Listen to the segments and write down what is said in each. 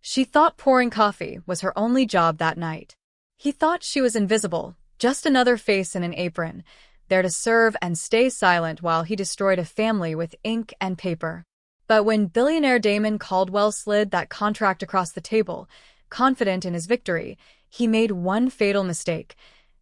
She thought pouring coffee was her only job that night. He thought she was invisible, just another face in an apron, there to serve and stay silent while he destroyed a family with ink and paper. But when billionaire Damon Caldwell slid that contract across the table, confident in his victory, he made one fatal mistake.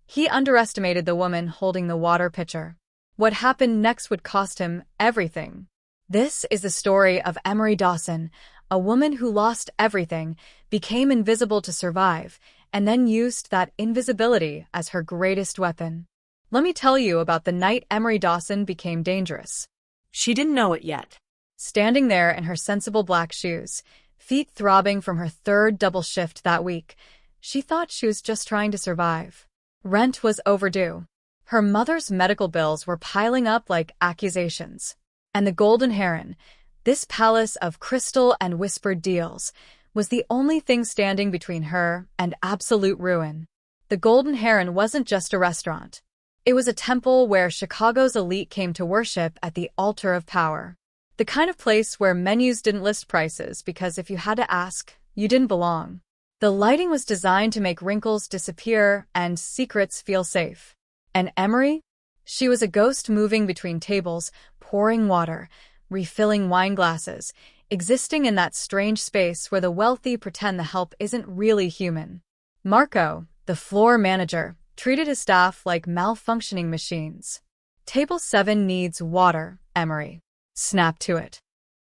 He underestimated the woman holding the water pitcher. What happened next would cost him everything. This is the story of Emery Dawson, a woman who lost everything, became invisible to survive, and then used that invisibility as her greatest weapon. Let me tell you about the night Emery Dawson became dangerous. She didn't know it yet. Standing there in her sensible black shoes, feet throbbing from her third double shift that week, she thought she was just trying to survive. Rent was overdue. Her mother's medical bills were piling up like accusations. And the Golden Heron, this palace of crystal and whispered deals, was the only thing standing between her and absolute ruin. The Golden Heron wasn't just a restaurant. It was a temple where Chicago's elite came to worship at the altar of power. The kind of place where menus didn't list prices because if you had to ask, you didn't belong. The lighting was designed to make wrinkles disappear and secrets feel safe. And Emery? She was a ghost moving between tables, pouring water, refilling wine glasses, existing in that strange space where the wealthy pretend the help isn't really human. Marco, the floor manager, treated his staff like malfunctioning machines. Table 7 needs water, Emery. Snap to it.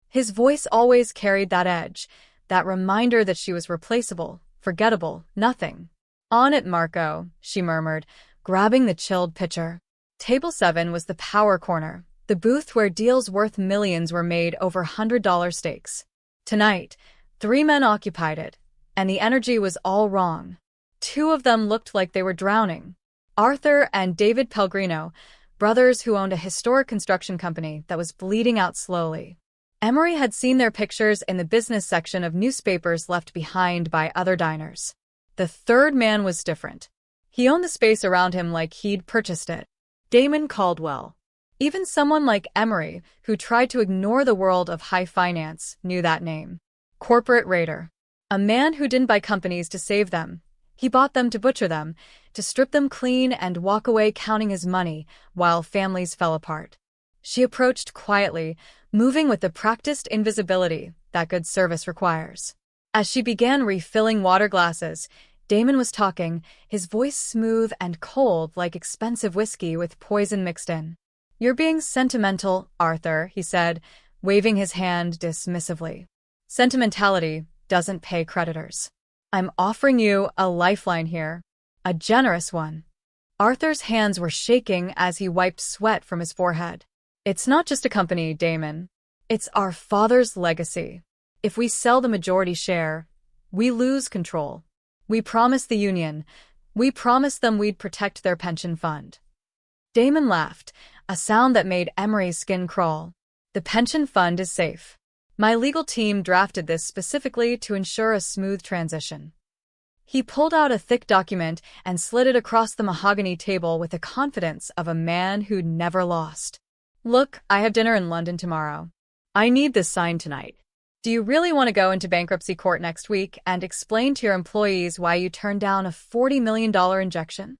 His voice always carried that edge, that reminder that she was replaceable, forgettable, nothing. On it, Marco, she murmured, grabbing the chilled pitcher. Table 7 was the power corner, the booth where deals worth millions were made over $100 stakes. Tonight, 3 men occupied it, and the energy was all wrong. 2 of them looked like they were drowning. Arthur and David Pellegrino, brothers who owned a historic construction company that was bleeding out slowly. Emery had seen their pictures in the business section of newspapers left behind by other diners. The third man was different. He owned the space around him like he'd purchased it. Damon Caldwell. Even someone like Emery, who tried to ignore the world of high finance, knew that name. Corporate raider. A man who didn't buy companies to save them. He bought them to butcher them, to strip them clean and walk away counting his money while families fell apart. She approached quietly, moving with the practiced invisibility that good service requires. As she began refilling water glasses, Damon was talking, his voice smooth and cold like expensive whiskey with poison mixed in. "You're being sentimental, Arthur," he said, waving his hand dismissively. "Sentimentality doesn't pay creditors. I'm offering you a lifeline here, a generous one." Arthur's hands were shaking as he wiped sweat from his forehead. "It's not just a company, Damon. It's our father's legacy. If we sell the majority share, we lose control. We promised the union. We promised them we'd protect their pension fund." Damon laughed, a sound that made Emery's skin crawl. "The pension fund is safe. My legal team drafted this specifically to ensure a smooth transition." He pulled out a thick document and slid it across the mahogany table with the confidence of a man who'd never lost. "Look, I have dinner in London tomorrow. I need this signed tonight. Do you really want to go into bankruptcy court next week and explain to your employees why you turned down a $40 million injection?"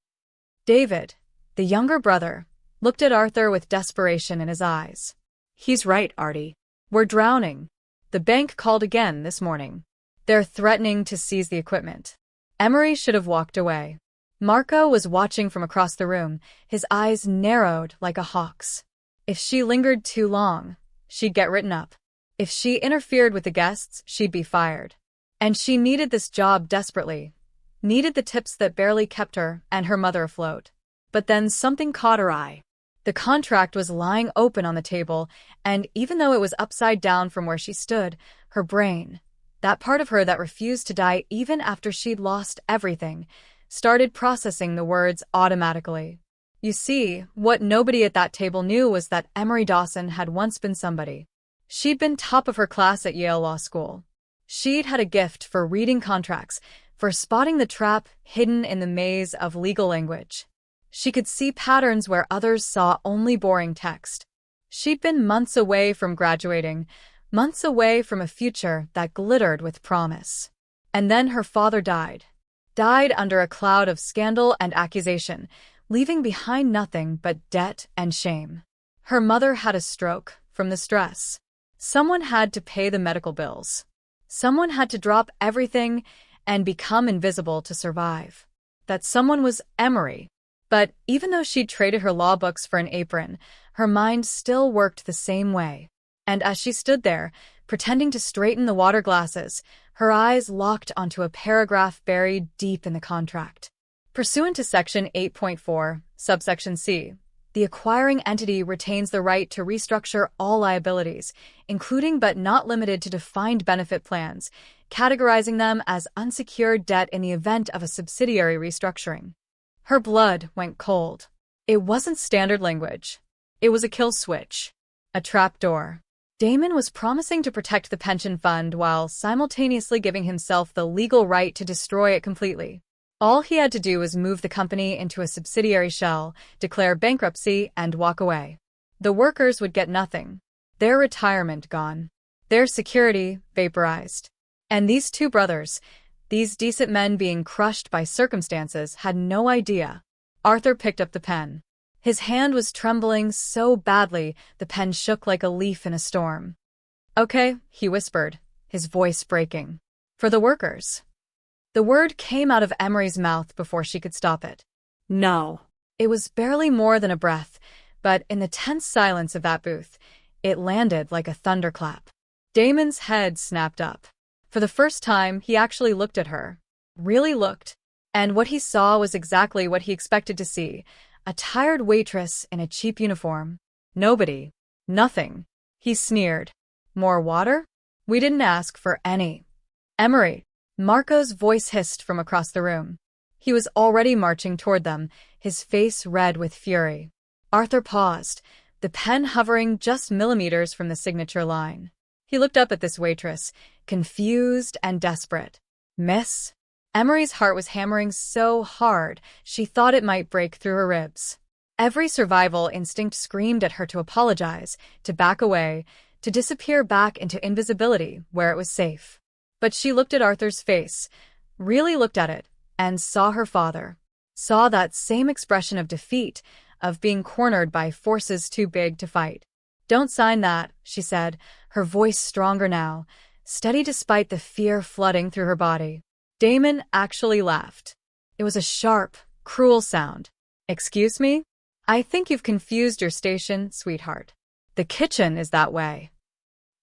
David, the younger brother, looked at Arthur with desperation in his eyes. "He's right, Artie. We're drowning. The bank called again this morning. They're threatening to seize the equipment." Emery should have walked away. Marco was watching from across the room, his eyes narrowed like a hawk's. If she lingered too long, she'd get written up. If she interfered with the guests, she'd be fired. And she needed this job desperately. Needed the tips that barely kept her and her mother afloat. But then something caught her eye. The contract was lying open on the table, and even though it was upside down from where she stood, her brain, that part of her that refused to die even after she'd lost everything, started processing the words automatically. You see, what nobody at that table knew was that Emery Dawson had once been somebody. She'd been top of her class at Yale Law School. She'd had a gift for reading contracts, for spotting the trap hidden in the maze of legal language. She could see patterns where others saw only boring text. She'd been months away from graduating, months away from a future that glittered with promise. And then her father died. Died under a cloud of scandal and accusation, leaving behind nothing but debt and shame. Her mother had a stroke from the stress. Someone had to pay the medical bills. Someone had to drop everything and become invisible to survive. That someone was Emery. But even though she'd traded her law books for an apron, her mind still worked the same way. And as she stood there, pretending to straighten the water glasses, her eyes locked onto a paragraph buried deep in the contract. Pursuant to Section 8.4, subsection C, the acquiring entity retains the right to restructure all liabilities, including but not limited to defined benefit plans, categorizing them as unsecured debt in the event of a subsidiary restructuring. Her blood went cold. It wasn't standard language. It was a kill switch. A trapdoor. Damon was promising to protect the pension fund while simultaneously giving himself the legal right to destroy it completely. All he had to do was move the company into a subsidiary shell, declare bankruptcy, and walk away. The workers would get nothing. Their retirement gone. Their security vaporized. And these two brothers, these decent men being crushed by circumstances, had no idea. Arthur picked up the pen. His hand was trembling so badly the pen shook like a leaf in a storm. "Okay," he whispered, his voice breaking. "For the workers." The word came out of Emery's mouth before she could stop it. No. It was barely more than a breath, but in the tense silence of that booth, it landed like a thunderclap. Damon's head snapped up. For the first time, he actually looked at her. Really looked. And what he saw was exactly what he expected to see. A tired waitress in a cheap uniform. Nobody. Nothing. He sneered. "More water? We didn't ask for any." "Emery." Marco's voice hissed from across the room. He was already marching toward them, his face red with fury. Arthur paused, the pen hovering just millimeters from the signature line. He looked up at this waitress, confused and desperate. "Miss?" Emery's heart was hammering so hard she thought it might break through her ribs. Every survival instinct screamed at her to apologize, to back away, to disappear back into invisibility where it was safe. But she looked at Arthur's face, really looked at it, and saw her father. Saw that same expression of defeat, of being cornered by forces too big to fight. "Don't sign that," she said, her voice stronger now, steady despite the fear flooding through her body. Damon actually laughed. It was a sharp, cruel sound. "Excuse me? I think you've confused your station, sweetheart. The kitchen is that way."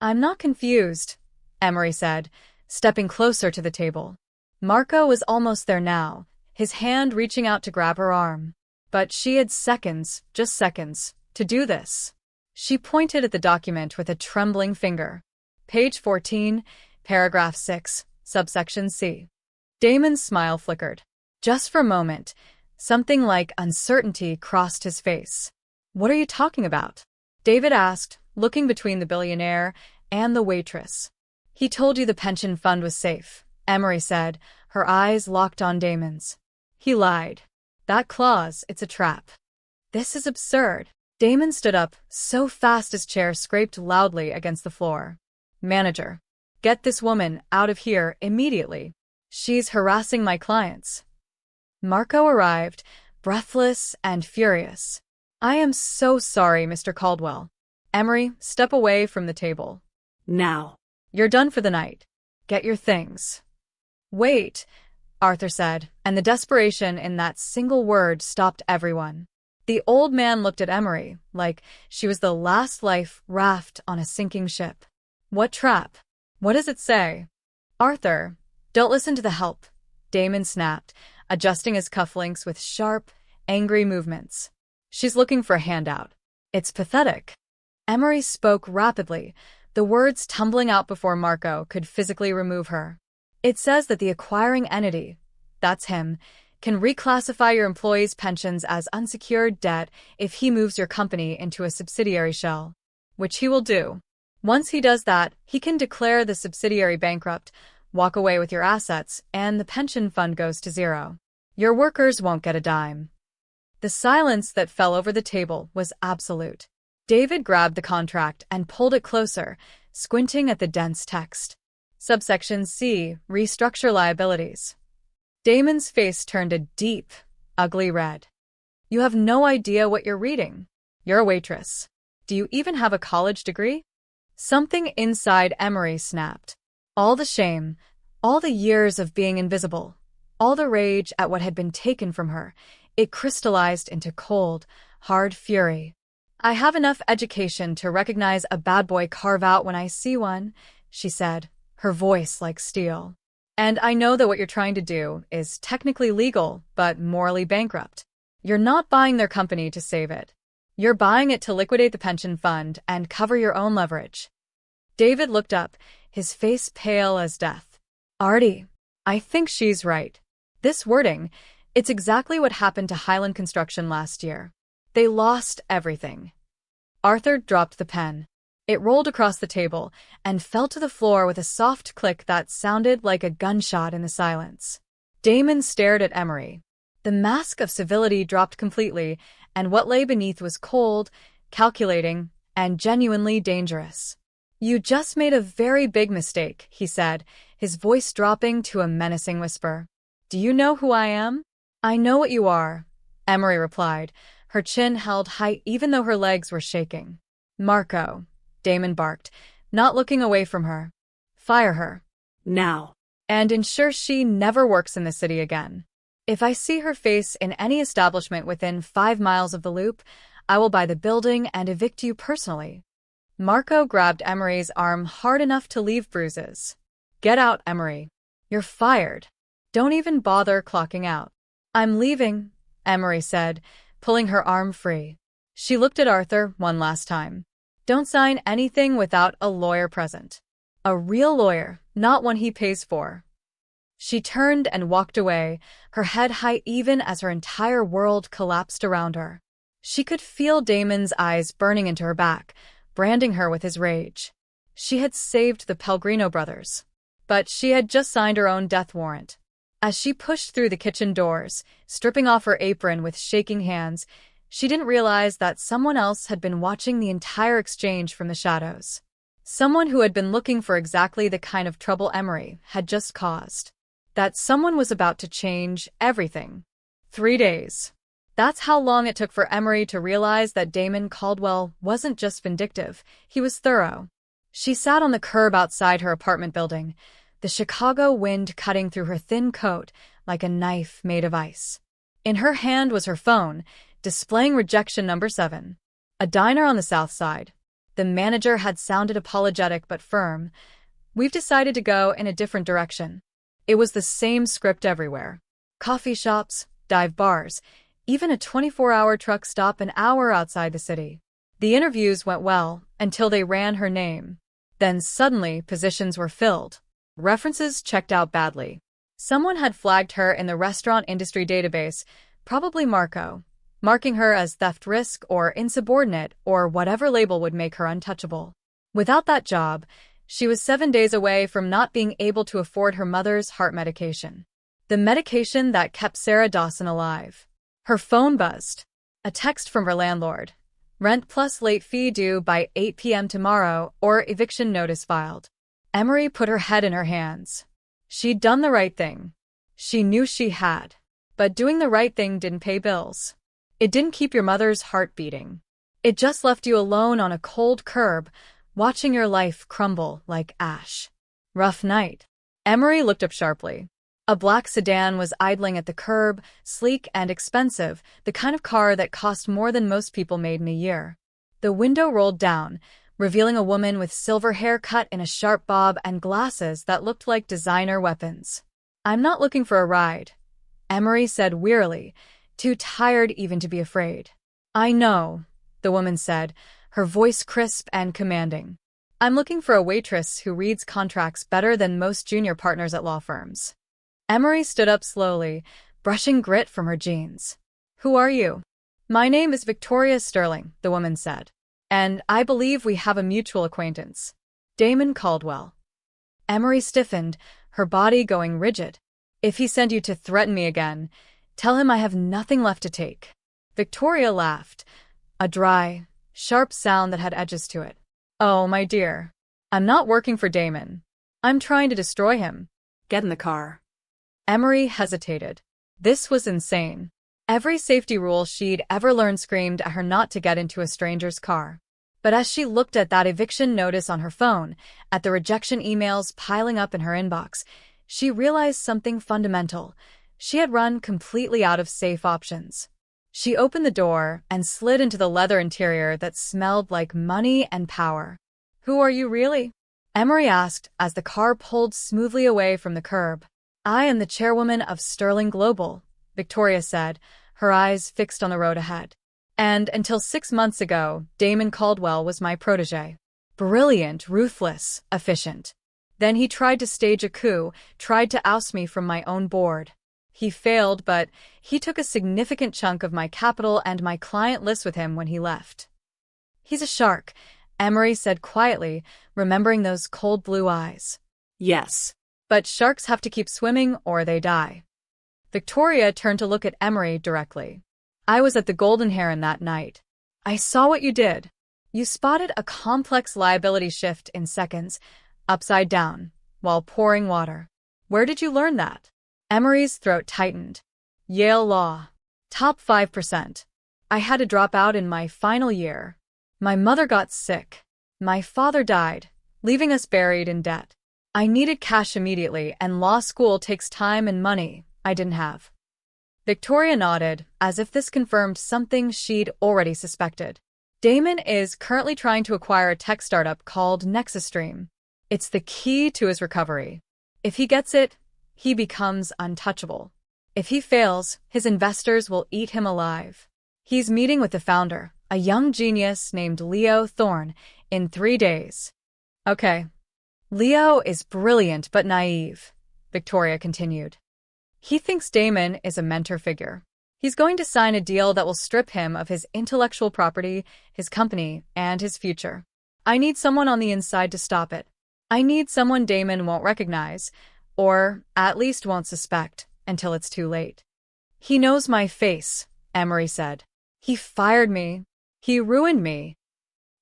"I'm not confused," Emery said, stepping closer to the table. Marco was almost there now, his hand reaching out to grab her arm. But she had seconds, just seconds, to do this. She pointed at the document with a trembling finger. Page 14, paragraph 6, subsection C. Damon's smile flickered. Just for a moment, something like uncertainty crossed his face. "What are you talking about?" David asked, looking between the billionaire and the waitress. "He told you the pension fund was safe," Emery said, her eyes locked on Damon's. "He lied. That clause, it's a trap." "This is absurd." Damon stood up, so fast his chair scraped loudly against the floor. "Manager, get this woman out of here immediately. She's harassing my clients." Marco arrived, breathless and furious. "I am so sorry, Mr. Caldwell." "Emery, step away from the table." Now. "You're done for the night. Get your things." "Wait," Arthur said, and the desperation in that single word stopped everyone. The old man looked at Emery, like she was the last life raft on a sinking ship. "What trap? What does it say?" "Arthur, don't listen to the help," Damon snapped, adjusting his cufflinks with sharp, angry movements. "She's looking for a handout. It's pathetic." Emery spoke rapidly, the words tumbling out before Marco could physically remove her. "It says that the acquiring entity, that's him, can reclassify your employees' pensions as unsecured debt if he moves your company into a subsidiary shell, which he will do. Once he does that, he can declare the subsidiary bankrupt, walk away with your assets, and the pension fund goes to zero. Your workers won't get a dime." The silence that fell over the table was absolute. David grabbed the contract and pulled it closer, squinting at the dense text. Subsection C. Restructure liabilities. Damon's face turned a deep, ugly red. You have no idea what you're reading. You're a waitress. Do you even have a college degree? Something inside Emery snapped. All the shame, all the years of being invisible, all the rage at what had been taken from her, it crystallized into cold, hard fury. I have enough education to recognize a bad boy carve-out when I see one, she said, her voice like steel. And I know that what you're trying to do is technically legal, but morally bankrupt. You're not buying their company to save it. You're buying it to liquidate the pension fund and cover your own leverage. David looked up, his face pale as death. Artie, I think she's right. This wording, it's exactly what happened to Highland Construction last year. They lost everything. Arthur dropped the pen. It rolled across the table and fell to the floor with a soft click that sounded like a gunshot in the silence. Damon stared at Emery. The mask of civility dropped completely, and what lay beneath was cold, calculating, and genuinely dangerous. You just made a very big mistake, he said, his voice dropping to a menacing whisper. Do you know who I am? I know what you are, Emery replied, her chin held high even though her legs were shaking. Marco, Damon barked, not looking away from her. Fire her. Now. And ensure she never works in the city again. If I see her face in any establishment within 5 miles of the loop, I will buy the building and evict you personally. Marco grabbed Emery's arm hard enough to leave bruises. Get out, Emery. You're fired. Don't even bother clocking out. I'm leaving, Emery said, pulling her arm free. She looked at Arthur one last time. Don't sign anything without a lawyer present. A real lawyer, not one he pays for. She turned and walked away, her head high even as her entire world collapsed around her. She could feel Damon's eyes burning into her back, branding her with his rage. She had saved the Pellegrino brothers. But she had just signed her own death warrant. As she pushed through the kitchen doors, stripping off her apron with shaking hands, she didn't realize that someone else had been watching the entire exchange from the shadows. Someone who had been looking for exactly the kind of trouble Emery had just caused. That someone was about to change everything. 3 days. That's how long it took for Emery to realize that Damon Caldwell wasn't just vindictive, he was thorough. She sat on the curb outside her apartment building, the Chicago wind cutting through her thin coat like a knife made of ice. In her hand was her phone, displaying rejection number 7. A diner on the south side. The manager had sounded apologetic but firm. We've decided to go in a different direction. It was the same script everywhere. Coffee shops, dive bars, even a 24-hour truck stop an hour outside the city. The interviews went well until they ran her name. Then suddenly positions were filled. References checked out badly. Someone had flagged her in the restaurant industry database, probably Marco, marking her as theft risk or insubordinate or whatever label would make her untouchable. Without that job, she was 7 days away from not being able to afford her mother's heart medication. The medication that kept Sarah Dawson alive. Her phone buzzed. A text from her landlord. Rent plus late fee due by 8 p.m. tomorrow or eviction notice filed. Emery put her head in her hands. She'd done the right thing. She knew she had. But doing the right thing didn't pay bills. It didn't keep your mother's heart beating. It just left you alone on a cold curb, watching your life crumble like ash. Rough night. Emery looked up sharply. A black sedan was idling at the curb, sleek and expensive, the kind of car that cost more than most people made in a year. The window rolled down, revealing a woman with silver hair cut in a sharp bob and glasses that looked like designer weapons. I'm not looking for a ride, Emery said wearily, too tired even to be afraid. I know, the woman said, her voice crisp and commanding. I'm looking for a waitress who reads contracts better than most junior partners at law firms. Emery stood up slowly, brushing grit from her jeans. Who are you? My name is Victoria Sterling, the woman said. And I believe we have a mutual acquaintance. Damon Caldwell. Emery stiffened, her body going rigid. If he sent you to threaten me again, tell him I have nothing left to take. Victoria laughed, a dry, sharp sound that had edges to it. Oh, my dear. I'm not working for Damon. I'm trying to destroy him. Get in the car. Emery hesitated. This was insane. Every safety rule she'd ever learned screamed at her not to get into a stranger's car. But as she looked at that eviction notice on her phone, at the rejection emails piling up in her inbox, she realized something fundamental. She had run completely out of safe options. She opened the door and slid into the leather interior that smelled like money and power. "Who are you really?" Emery asked as the car pulled smoothly away from the curb. "I am the chairwoman of Sterling Global," Victoria said, her eyes fixed on the road ahead. "And until 6 months ago, Damon Caldwell was my protege. Brilliant, ruthless, efficient. Then he tried to stage a coup, tried to oust me from my own board. He failed, but he took a significant chunk of my capital and my client list with him when he left." "He's a shark," Emery said quietly, remembering those cold blue eyes. Yes. "But sharks have to keep swimming or they die." Victoria turned to look at Emery directly. "I was at the Golden Heron that night. I saw what you did. You spotted a complex liability shift in seconds, upside down, while pouring water. Where did you learn that?" Emery's throat tightened. "Yale Law. Top 5%. I had to drop out in my final year. My mother got sick. My father died, leaving us buried in debt. I needed cash immediately, and law school takes time and money I didn't have." Victoria nodded, as if this confirmed something she'd already suspected. "Damon is currently trying to acquire a tech startup called NexusStream. It's the key to his recovery. If he gets it, he becomes untouchable. If he fails, his investors will eat him alive. He's meeting with the founder, a young genius named Leo Thorne, in 3 days." "Okay. Leo is brilliant but naive," Victoria continued. "He thinks Damon is a mentor figure. He's going to sign a deal that will strip him of his intellectual property, his company, and his future. I need someone on the inside to stop it. I need someone Damon won't recognize, or at least won't suspect, until it's too late." "He knows my face," Emery said. "He fired me. He ruined me."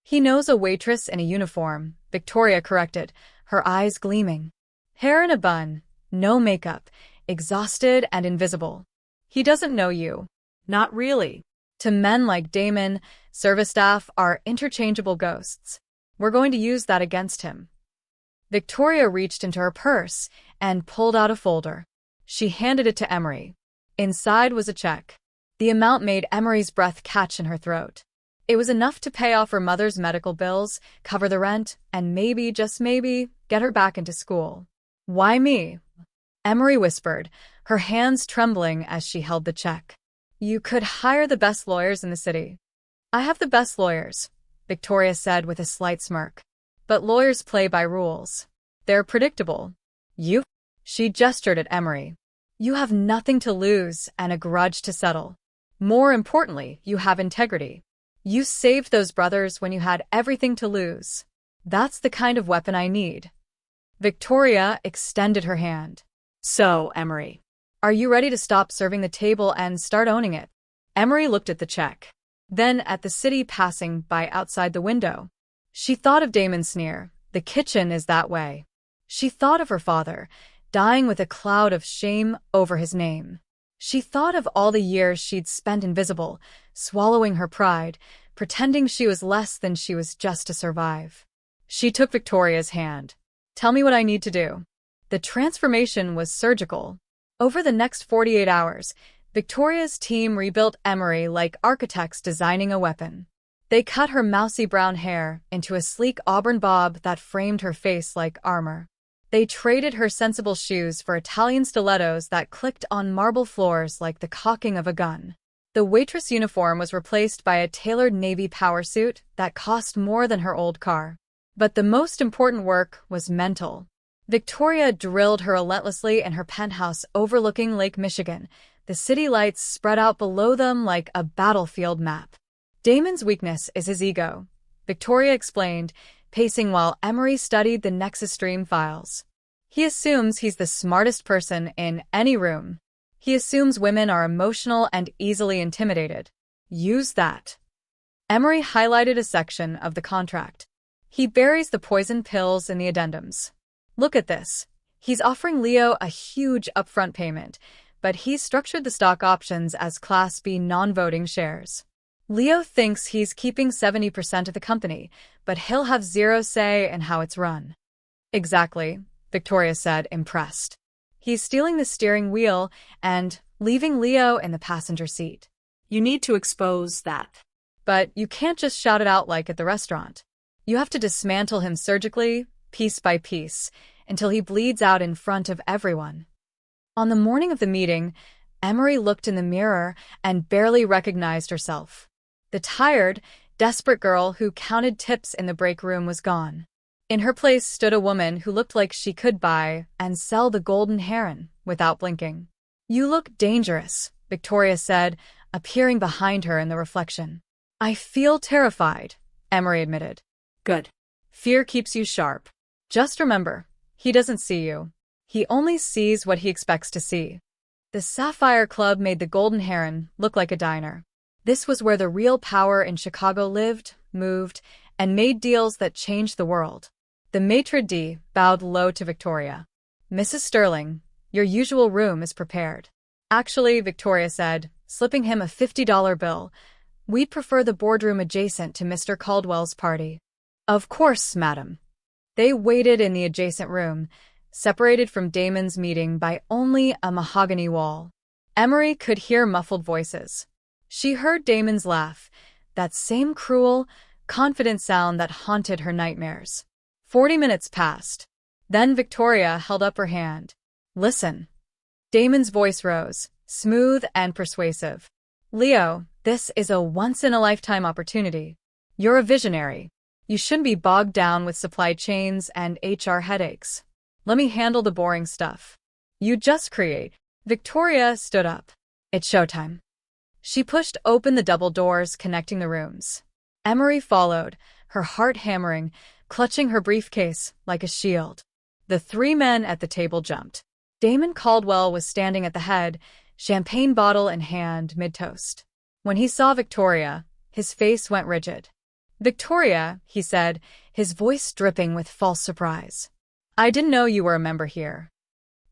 "He knows a waitress in a uniform," Victoria corrected, her eyes gleaming. "Hair in a bun, no makeup, exhausted and invisible. He doesn't know you." Not really. "To men like Damon, service staff are interchangeable ghosts. We're going to use that against him." Victoria reached into her purse and pulled out a folder. She handed it to Emery. Inside was a check. The amount made Emery's breath catch in her throat. It was enough to pay off her mother's medical bills, cover the rent, and maybe, just maybe, get her back into school. "Why me?" Emery whispered, her hands trembling as she held the check. "You could hire the best lawyers in the city." "I have the best lawyers," Victoria said with a slight smirk. "But lawyers play by rules. They're predictable. You?" She gestured at Emery. "You have nothing to lose and a grudge to settle. More importantly, you have integrity. You saved those brothers when you had everything to lose. That's the kind of weapon I need." Victoria extended her hand. "So, Emery, "Are you ready to stop serving the table and start owning it?" Emery looked at the check, then at the city passing by outside the window. She thought of Damon's sneer, "The kitchen is that way." She thought of her father, dying with a cloud of shame over his name. She thought of all the years she'd spent invisible, swallowing her pride, pretending she was less than she was just to survive. She took Victoria's hand. "Tell me what I need to do." The transformation was surgical. Over the next 48 hours, Victoria's team rebuilt Emery like architects designing a weapon. They cut her mousy brown hair into a sleek auburn bob that framed her face like armor. They traded her sensible shoes for Italian stilettos that clicked on marble floors like the cocking of a gun. The waitress uniform was replaced by a tailored navy power suit that cost more than her old car. But the most important work was mental. Victoria drilled her relentlessly in her penthouse overlooking Lake Michigan, the city lights spread out below them like a battlefield map. "Damon's weakness is his ego," Victoria explained, pacing while Emery studied the NexusStream files. "He assumes he's the smartest person in any room. He assumes women are emotional and easily intimidated. Use that." Emery highlighted a section of the contract. "He buries the poison pills in the addendums. Look at this. He's offering Leo a huge upfront payment, but he's structured the stock options as Class B non-voting shares. Leo thinks he's keeping 70% of the company, but he'll have zero say in how it's run. Exactly, Victoria said, impressed. He's stealing the steering wheel and leaving Leo in the passenger seat. You need to expose that. But you can't just shout it out like at the restaurant. You have to dismantle him surgically, piece by piece, until he bleeds out in front of everyone. On the morning of the meeting, Emery looked in the mirror and barely recognized herself. The tired, desperate girl who counted tips in the break room was gone. In her place stood a woman who looked like she could buy and sell the golden heron without blinking. "You look dangerous," Victoria said, appearing behind her in the reflection. "I feel terrified," Emery admitted. Good. "Fear keeps you sharp. Just remember, he doesn't see you. He only sees what he expects to see." The Sapphire Club made the Golden Heron look like a diner. This was where the real power in Chicago lived, moved, and made deals that changed the world. The maitre d' bowed low to Victoria. "Mrs. Sterling, your usual room is prepared." "Actually," Victoria said, slipping him a $50 bill, "we'd prefer the boardroom adjacent to Mr. Caldwell's party." "Of course, madam." They waited in the adjacent room, separated from Damon's meeting by only a mahogany wall. Emery could hear muffled voices. She heard Damon's laugh, that same cruel, confident sound that haunted her nightmares. 40 minutes passed. Then Victoria held up her hand. "Listen." Damon's voice rose, smooth and persuasive. "Leo, this is a once-in-a-lifetime opportunity. You're a visionary. You shouldn't be bogged down with supply chains and HR headaches. Let me handle the boring stuff. You just create." Victoria stood up. "It's showtime." She pushed open the double doors connecting the rooms. Emery followed, her heart hammering, clutching her briefcase like a shield. The three men at the table jumped. Damon Caldwell was standing at the head, champagne bottle in hand, mid-toast. When he saw Victoria, his face went rigid. "Victoria," he said, his voice dripping with false surprise. "I didn't know you were a member here."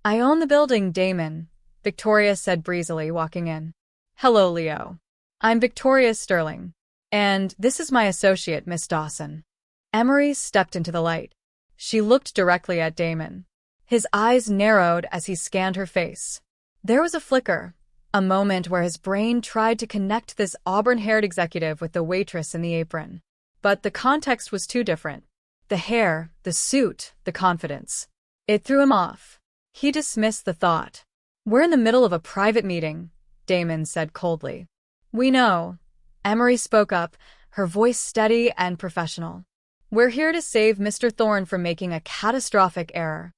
"I own the building, Damon," Victoria said breezily, walking in. "Hello, Leo. I'm Victoria Sterling. And this is my associate, Miss Dawson." Emery stepped into the light. She looked directly at Damon. His eyes narrowed as he scanned her face. There was a flicker, a moment where his brain tried to connect this auburn-haired executive with the waitress in the apron. But the context was too different. The hair, the suit, the confidence. It threw him off. He dismissed the thought. "We're in the middle of a private meeting," Damon said coldly. "We know." Emery spoke up, her voice steady and professional. "We're here to save Mr. Thorne from making a catastrophic error."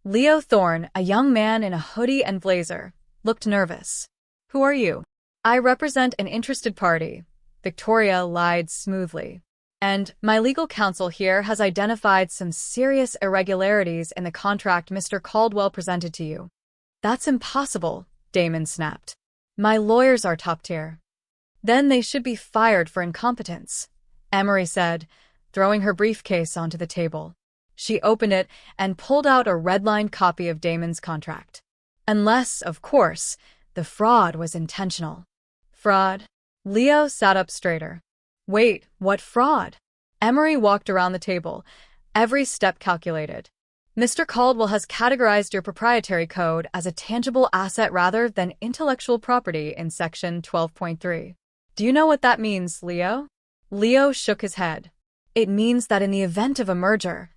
Leo Thorne, a young man in a hoodie and blazer, looked nervous. "Who are you?" "I represent an interested party," Victoria lied smoothly. "And my legal counsel here has identified some serious irregularities in the contract Mr. Caldwell presented to you." "That's impossible," Damon snapped. "My lawyers are top tier." "Then they should be fired for incompetence," Emery said, throwing her briefcase onto the table. She opened it and pulled out a red-lined copy of Damon's contract. Unless, of course, the fraud was intentional. "Fraud?" Leo sat up straighter. "Wait, what fraud?" Emery walked around the table, every step calculated. "Mr. Caldwell has categorized your proprietary code as a tangible asset rather than intellectual property in Section 12.3. Do you know what that means, Leo?" Leo shook his head. "It means that in the event of a merger,"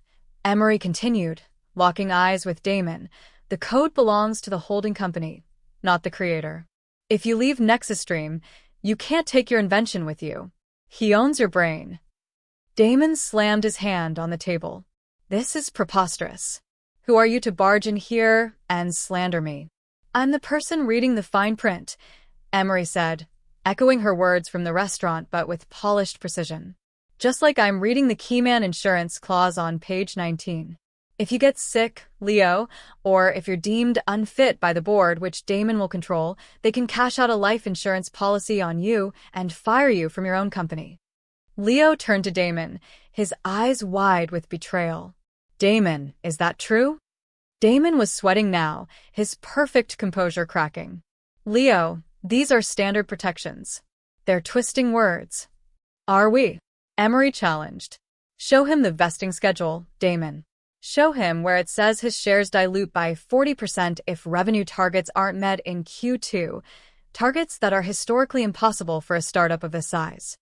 Emery continued, locking eyes with Damon, "the code belongs to the holding company, not the creator. If you leave NexusStream, you can't take your invention with you. He owns your brain." Damon slammed his hand on the table. "This is preposterous. Who are you to barge in here and slander me?" "I'm the person reading the fine print," Emery said, echoing her words from the restaurant but with polished precision. "Just like I'm reading the Keyman insurance clause on page 19. If you get sick, Leo, or if you're deemed unfit by the board, which Damon will control, they can cash out a life insurance policy on you and fire you from your own company." Leo turned to Damon, his eyes wide with betrayal. Damon, is that true? Damon was sweating now, his perfect composure cracking. Leo, these are standard protections. They're twisting words. Are we? Emery challenged. Show him the vesting schedule, Damon. Show him where it says his shares dilute by 40% if revenue targets aren't met in Q2, targets that are historically impossible for a startup of this size.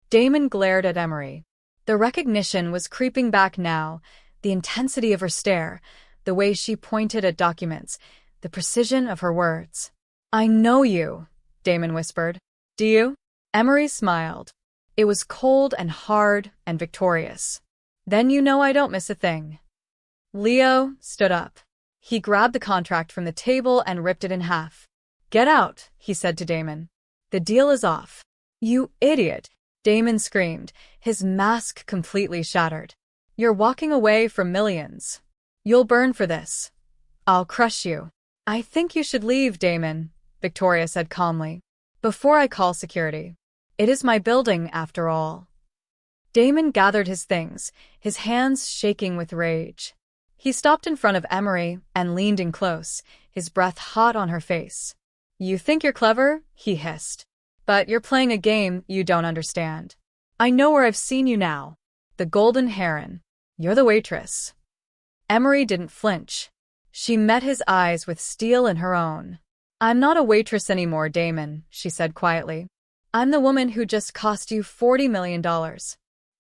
Damon glared at Emery. The recognition was creeping back now, the intensity of her stare, the way she pointed at documents, the precision of her words. I know you, Damon whispered. Do you? Emery smiled. It was cold and hard and victorious. Then you know I don't miss a thing. Leo stood up. He grabbed the contract from the table and ripped it in half. Get out, he said to Damon. The deal is off. You idiot, Damon screamed, his mask completely shattered. You're walking away from millions. You'll burn for this. I'll crush you. I think you should leave, Damon, Victoria said calmly. Before I call security. It is my building, after all. Damon gathered his things, his hands shaking with rage. He stopped in front of Emery and leaned in close, his breath hot on her face. You think you're clever? He hissed. But you're playing a game you don't understand. I know where I've seen you now. The Golden Heron. You're the waitress. Emery didn't flinch. She met his eyes with steel in her own. I'm not a waitress anymore, Damon, she said quietly. I'm the woman who just cost you $40 million.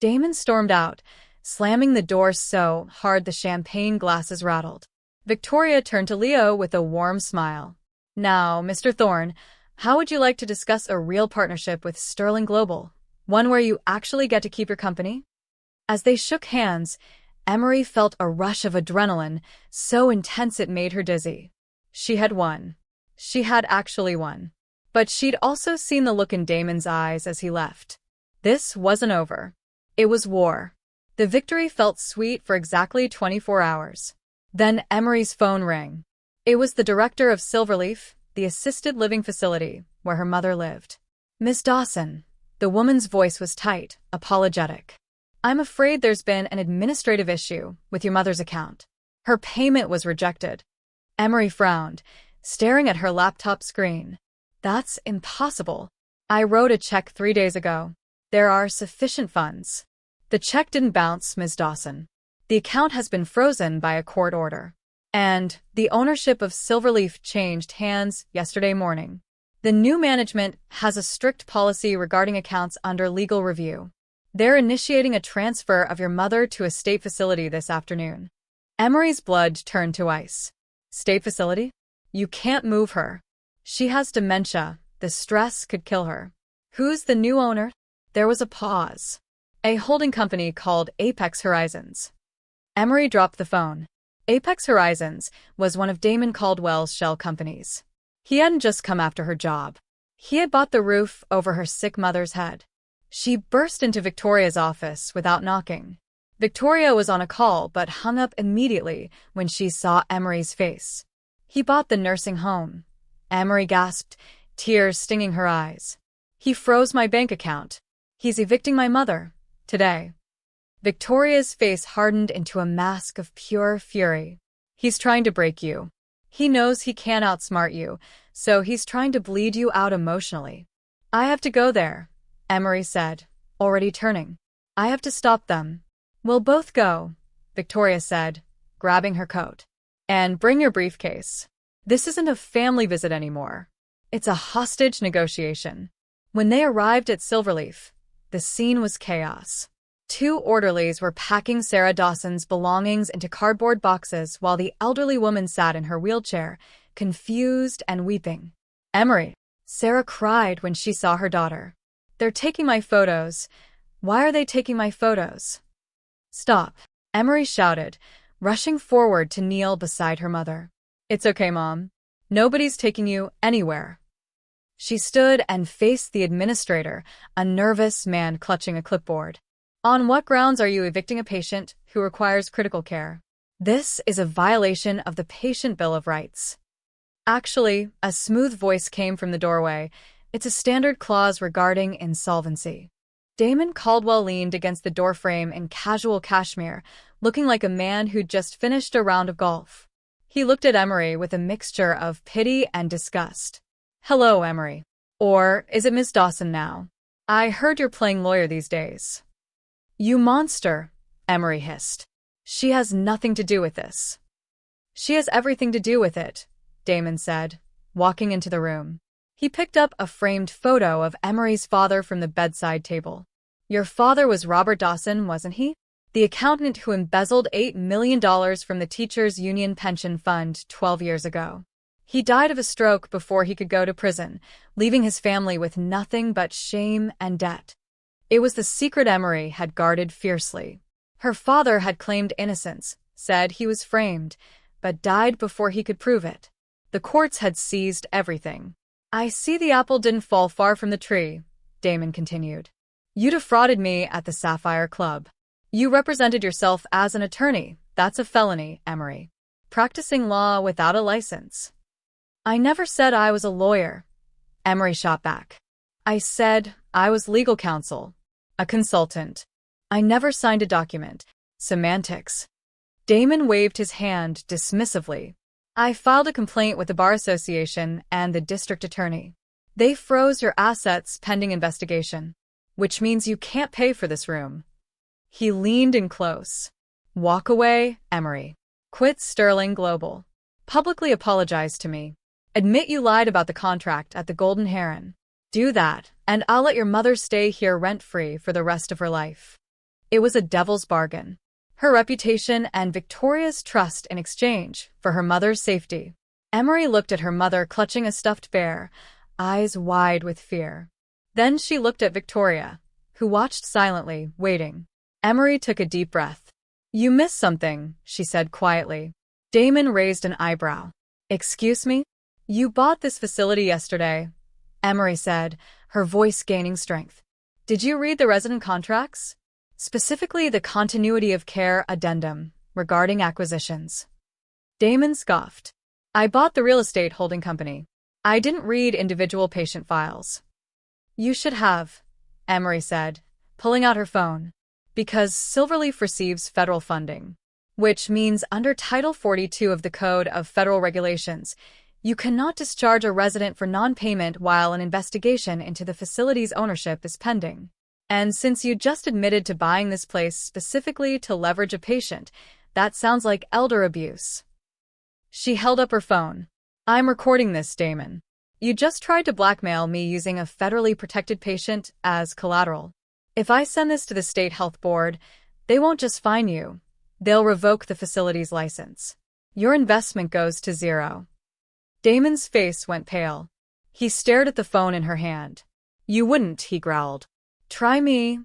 Damon stormed out, slamming the door so hard the champagne glasses rattled. Victoria turned to Leo with a warm smile. Now, Mr. Thorne, how would you like to discuss a real partnership with Sterling Global? One where you actually get to keep your company? As they shook hands, Emery felt a rush of adrenaline, so intense it made her dizzy. She had won. She had actually won. But she'd also seen the look in Damon's eyes as he left. This wasn't over. It was war. The victory felt sweet for exactly 24 hours. Then Emery's phone rang. It was the director of Silverleaf, the assisted living facility where her mother lived. Miss Dawson. The woman's voice was tight, apologetic. I'm afraid there's been an administrative issue with your mother's account. Her payment was rejected. Emery frowned, staring at her laptop screen. That's impossible. I wrote a check 3 days ago. There are sufficient funds. The check didn't bounce, Ms. Dawson. The account has been frozen by a court order. And the ownership of Silverleaf changed hands yesterday morning. The new management has a strict policy regarding accounts under legal review. They're initiating a transfer of your mother to a state facility this afternoon. Emery's blood turned to ice. State facility? You can't move her. She has dementia. The stress could kill her. Who's the new owner? There was a pause. A holding company called Apex Horizons. Emery dropped the phone. Apex Horizons was one of Damon Caldwell's shell companies. He hadn't just come after her job. He had bought the roof over her sick mother's head. She burst into Victoria's office without knocking. Victoria was on a call but hung up immediately when she saw Emery's face. He bought the nursing home. Emery gasped, tears stinging her eyes. He froze my bank account. He's evicting my mother. Today. Victoria's face hardened into a mask of pure fury. He's trying to break you. He knows he can't outsmart you, so he's trying to bleed you out emotionally. I have to go there, Emery said, already turning. I have to stop them. We'll both go, Victoria said, grabbing her coat. And bring your briefcase. This isn't a family visit anymore. It's a hostage negotiation. When they arrived at Silverleaf, the scene was chaos. 2 orderlies were packing Sarah Dawson's belongings into cardboard boxes while the elderly woman sat in her wheelchair, confused and weeping. Emery, Sarah cried when she saw her daughter. They're taking my photos. Why are they taking my photos? Stop, Emery shouted, rushing forward to kneel beside her mother. It's okay, Mom. Nobody's taking you anywhere. She stood and faced the administrator, a nervous man clutching a clipboard. On what grounds are you evicting a patient who requires critical care? This is a violation of the Patient Bill of Rights. Actually, a smooth voice came from the doorway. It's a standard clause regarding insolvency. Damon Caldwell leaned against the doorframe in casual cashmere, looking like a man who'd just finished a round of golf. He looked at Emery with a mixture of pity and disgust. "Hello, Emery. Or is it Miss Dawson now? I heard you're playing lawyer these days." "You monster," Emery hissed. "She has nothing to do with this." "She has everything to do with it," Damon said, walking into the room. He picked up a framed photo of Emery's father from the bedside table. "Your father was Robert Dawson, wasn't he? The accountant who embezzled $8 million from the Teachers' Union Pension Fund 12 years ago. He died of a stroke before he could go to prison, leaving his family with nothing but shame and debt." It was the secret Emery had guarded fiercely. Her father had claimed innocence, said he was framed, but died before he could prove it. The courts had seized everything. "I see the apple didn't fall far from the tree," Damon continued. "You defrauded me at the Sapphire Club. You represented yourself as an attorney. That's a felony, Emery. Practicing law without a license." "I never said I was a lawyer," Emery shot back. "I said I was legal counsel, a consultant. I never signed a document." "Semantics." Damon waved his hand dismissively. "I filed a complaint with the Bar Association and the district attorney. They froze your assets pending investigation, which means you can't pay for this room." He leaned in close. "Walk away, Emery. Quit Sterling Global. Publicly apologize to me. Admit you lied about the contract at the Golden Heron. Do that, and I'll let your mother stay here rent-free for the rest of her life." It was a devil's bargain. Her reputation and Victoria's trust in exchange for her mother's safety. Emery looked at her mother clutching a stuffed bear, eyes wide with fear. Then she looked at Victoria, who watched silently, waiting. Emery took a deep breath. "You missed something," she said quietly. Damon raised an eyebrow. "Excuse me? You bought this facility yesterday," Emery said, her voice gaining strength. "Did you read the resident contracts? Specifically the continuity of care addendum regarding acquisitions?" Damon scoffed. "I bought the real estate holding company. I didn't read individual patient files." "You should have," Emery said, pulling out her phone. "Because Silverleaf receives federal funding, which means under Title 42 of the Code of Federal Regulations, you cannot discharge a resident for non-payment while an investigation into the facility's ownership is pending. And since you just admitted to buying this place specifically to leverage a patient, that sounds like elder abuse." She held up her phone. "I'm recording this, Damon. You just tried to blackmail me using a federally protected patient as collateral. If I send this to the State Health Board, they won't just fine you. They'll revoke the facility's license. Your investment goes to zero." Damon's face went pale. He stared at the phone in her hand. "You wouldn't," he growled. "Try me,"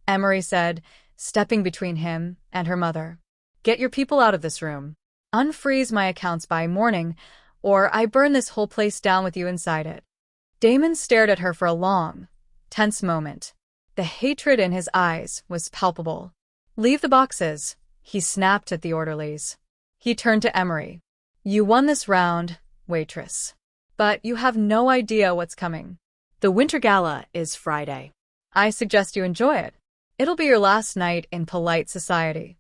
Emery said, stepping between him and her mother. "Get your people out of this room. Unfreeze my accounts by morning, or I burn this whole place down with you inside it." Damon stared at her for a long, tense moment. The hatred in his eyes was palpable. "Leave the boxes," he snapped at the orderlies. He turned to Emery. "You won this round, waitress. But you have no idea what's coming. The Winter Gala is Friday. I suggest you enjoy it. It'll be your last night in polite society."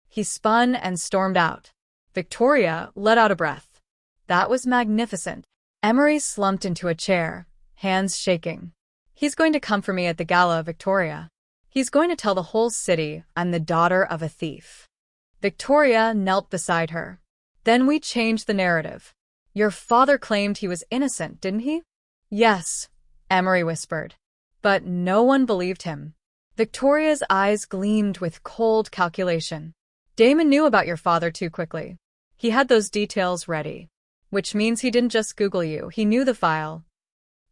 He spun and stormed out. Victoria let out a breath. That was magnificent. Emery slumped into a chair, hands shaking. "He's going to come for me at the gala, Victoria. He's going to tell the whole city I'm the daughter of a thief." Victoria knelt beside her. "Then we changed the narrative. Your father claimed he was innocent, didn't he?" "Yes," Emery whispered. But no one believed him. Victoria's eyes gleamed with cold calculation. "Damon knew about your father too quickly. He had those details ready. Which means he didn't just Google you, he knew the file."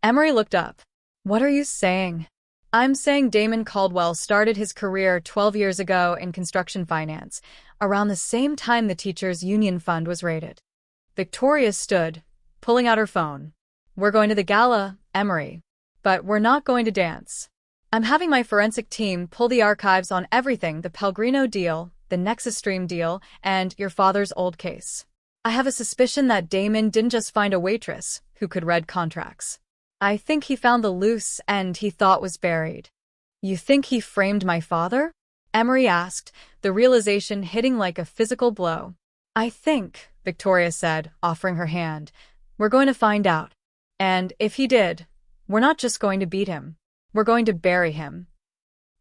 Emery looked up. "What are you saying?" "I'm saying Damon Caldwell started his career 12 years ago in construction finance, around the same time the Teachers' Union Fund was raided." Victoria stood, pulling out her phone. "We're going to the gala, Emery. But we're not going to dance. I'm having my forensic team pull the archives on everything, the Pellegrino deal, the Nexus Stream deal, and your father's old case. I have a suspicion that Damon didn't just find a waitress who could read contracts. I think he found the loose end he thought was buried." "You think he framed my father?" Emery asked, the realization hitting like a physical blow. I think, Victoria said, offering her hand, we're going to find out. And if he did, we're not just going to beat him. We're going to bury him.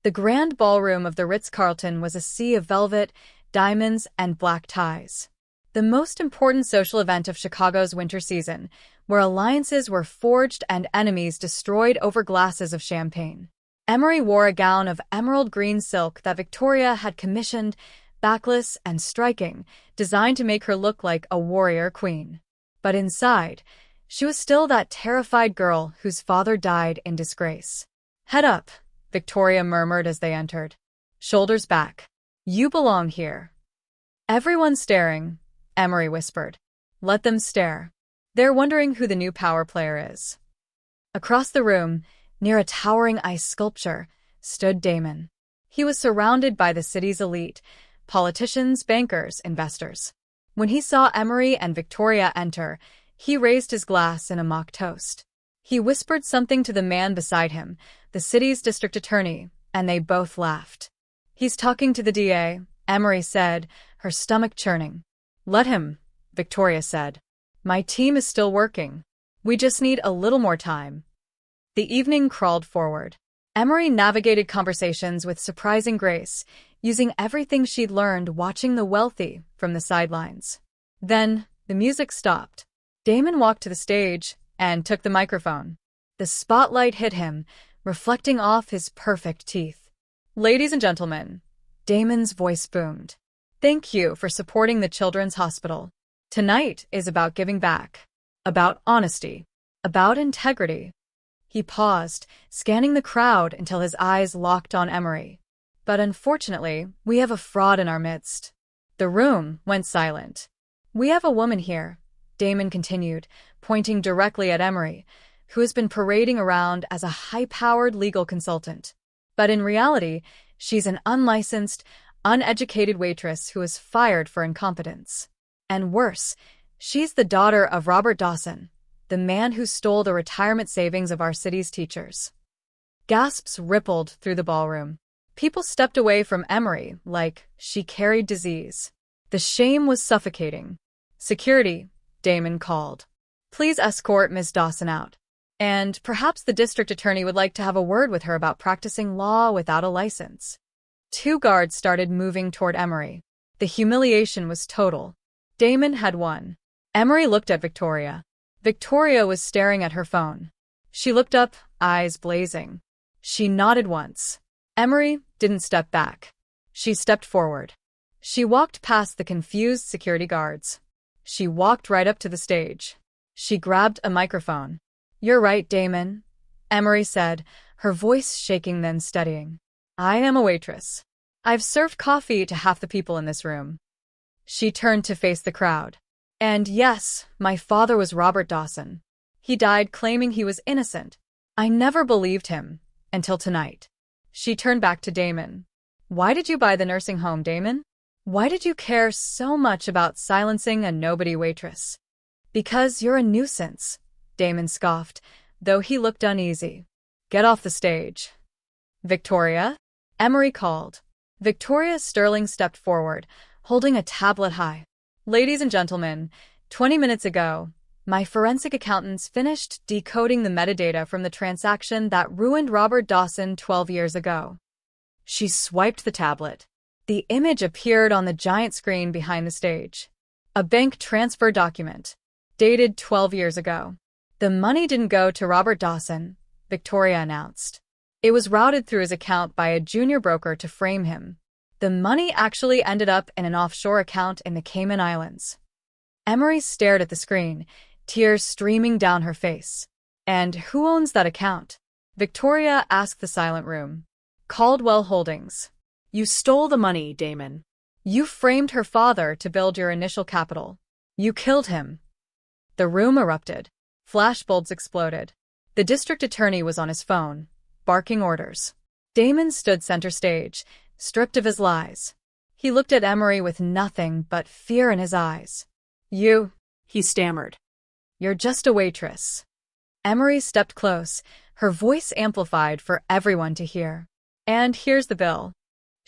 The grand ballroom of the Ritz-Carlton was a sea of velvet, diamonds, and black ties. The most important social event of Chicago's winter season, where alliances were forged and enemies destroyed over glasses of champagne. Emery wore a gown of emerald green silk that Victoria had commissioned, backless and striking, designed to make her look like a warrior queen. But inside, she was still that terrified girl whose father died in disgrace. Head up, Victoria murmured as they entered. Shoulders back. You belong here. Everyone's staring, Emery whispered. Let them stare. They're wondering who the new power player is. Across the room, near a towering ice sculpture, stood Damon. He was surrounded by the city's elite, politicians, bankers, investors. When he saw Emery and Victoria enter, he raised his glass in a mock toast. He whispered something to the man beside him, the city's district attorney, and they both laughed. He's talking to the DA, Emery said, her stomach churning. Let him, Victoria said. My team is still working. We just need a little more time. The evening crawled forward. Emery navigated conversations with surprising grace, using everything she'd learned watching the wealthy from the sidelines. Then, the music stopped. Damon walked to the stage and took the microphone. The spotlight hit him, reflecting off his perfect teeth. Ladies and gentlemen, Damon's voice boomed. Thank you for supporting the Children's Hospital. Tonight is about giving back, about honesty, about integrity. He paused, scanning the crowd until his eyes locked on Emery. But unfortunately, we have a fraud in our midst. The room went silent. We have a woman here, Damon continued, pointing directly at Emery, who has been parading around as a high-powered legal consultant. But in reality, she's an unlicensed, uneducated waitress who was fired for incompetence. And worse, she's the daughter of Robert Dawson, the man who stole the retirement savings of our city's teachers. Gasps rippled through the ballroom. People stepped away from Emery like she carried disease. The shame was suffocating. Security, Damon called. Please escort Ms. Dawson out. And perhaps the district attorney would like to have a word with her about practicing law without a license. 2 guards started moving toward Emery. The humiliation was total. Damon had won. Emery looked at Victoria. Victoria was staring at her phone. She looked up, eyes blazing. She nodded once. Emery didn't step back. She stepped forward. She walked past the confused security guards. She walked right up to the stage. She grabbed a microphone. You're right, Damon, Emery said, her voice shaking then steadying. I am a waitress. I've served coffee to half the people in this room. She turned to face the crowd. And yes, my father was Robert Dawson. He died claiming he was innocent. I never believed him, until tonight. She turned back to Damon. Why did you buy the nursing home, Damon? Why did you care so much about silencing a nobody waitress? Because you're a nuisance, Damon scoffed, though he looked uneasy. Get off the stage. Victoria? Emery called. Victoria Sterling stepped forward, holding a tablet high. Ladies and gentlemen, 20 minutes ago, my forensic accountants finished decoding the metadata from the transaction that ruined Robert Dawson 12 years ago. She swiped the tablet. The image appeared on the giant screen behind the stage. A bank transfer document, dated 12 years ago. The money didn't go to Robert Dawson, Victoria announced. It was routed through his account by a junior broker to frame him. The money actually ended up in an offshore account in the Cayman Islands. Emery stared at the screen, tears streaming down her face. And who owns that account? Victoria asked the silent room. Caldwell Holdings. You stole the money, Damon. You framed her father to build your initial capital. You killed him. The room erupted. Flashbulbs exploded. The district attorney was on his phone, barking orders. Damon stood center stage, stripped of his lies. He looked at Emery with nothing but fear in his eyes. You, he stammered. You're just a waitress. Emery stepped close, her voice amplified for everyone to hear. And here's the bill.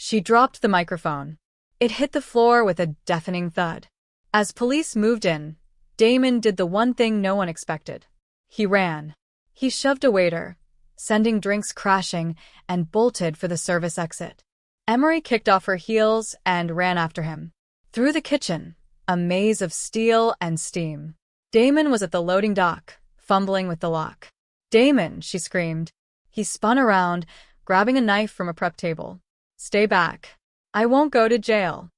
She dropped the microphone. It hit the floor with a deafening thud. As police moved in, Damon did the one thing no one expected. He ran. He shoved a waiter, sending drinks crashing, and bolted for the service exit. Emery kicked off her heels and ran after him. Through the kitchen, a maze of steel and steam. Damon was at the loading dock, fumbling with the lock. "Damon!" she screamed. He spun around, grabbing a knife from a prep table. "Stay back. I won't go to jail."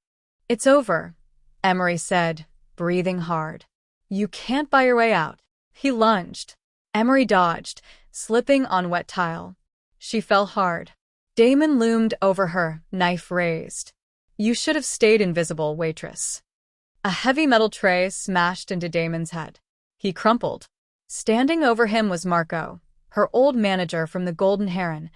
"It's over," Emery said, breathing hard. "You can't buy your way out." He lunged. Emery dodged, slipping on wet tile. She fell hard. Damon loomed over her, knife raised. "You should have stayed invisible, waitress." A heavy metal tray smashed into Damon's head. He crumpled. Standing over him was Marco, her old manager from the Golden Heron,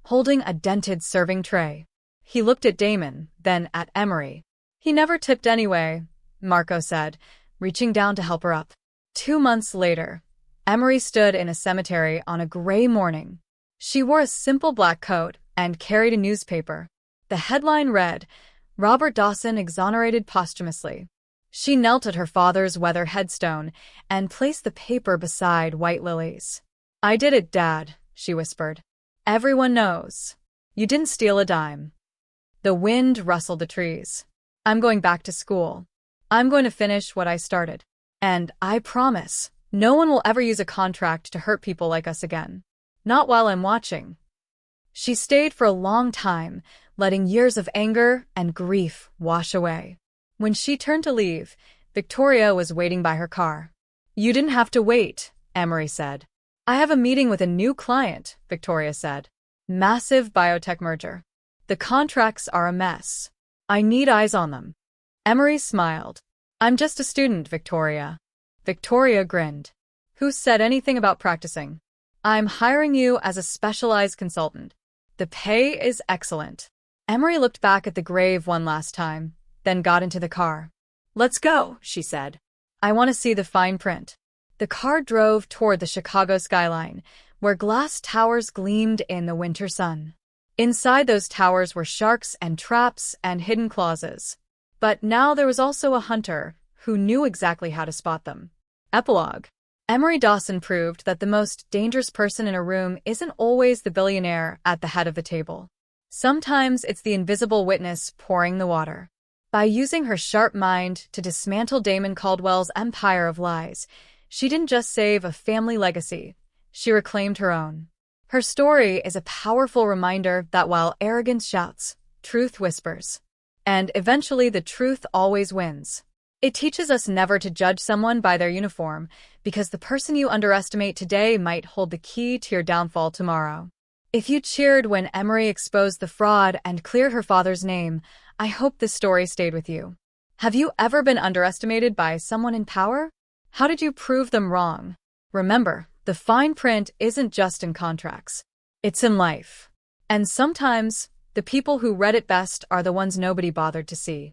holding a dented serving tray. He looked at Damon, then at Emery. "He never tipped anyway," Marco said, reaching down to help her up. 2 months later, Emery stood in a cemetery on a gray morning. She wore a simple black coat and carried a newspaper. The headline read, "Robert Dawson exonerated posthumously." She knelt at her father's weather headstone and placed the paper beside white lilies. "I did it, Dad," she whispered. "Everyone knows. You didn't steal a dime." The wind rustled the trees. "I'm going back to school. I'm going to finish what I started. And I promise, no one will ever use a contract to hurt people like us again. Not while I'm watching." She stayed for a long time, letting years of anger and grief wash away. When she turned to leave, Victoria was waiting by her car. "You didn't have to wait," Emery said. "I have a meeting with a new client," Victoria said. "Massive biotech merger. The contracts are a mess. I need eyes on them." Emery smiled. "I'm just a student, Victoria." Victoria grinned. "Who said anything about practicing? I'm hiring you as a specialized consultant. The pay is excellent." Emery looked back at the grave one last time, then got into the car. "Let's go," she said. "I want to see the fine print." The car drove toward the Chicago skyline, where glass towers gleamed in the winter sun. Inside those towers were sharks and traps and hidden clauses. But now there was also a hunter who knew exactly how to spot them. Epilogue. Emery Dawson proved that the most dangerous person in a room isn't always the billionaire at the head of the table. Sometimes it's the invisible witness pouring the water. By using her sharp mind to dismantle Damon Caldwell's empire of lies, she didn't just save a family legacy, she reclaimed her own. Her story is a powerful reminder that while arrogance shouts, truth whispers. And eventually the truth always wins. It teaches us never to judge someone by their uniform, because the person you underestimate today might hold the key to your downfall tomorrow. If you cheered when Emery exposed the fraud and cleared her father's name, I hope this story stayed with you. Have you ever been underestimated by someone in power? How did you prove them wrong? Remember, the fine print isn't just in contracts. It's in life. And sometimes, the people who read it best are the ones nobody bothered to see.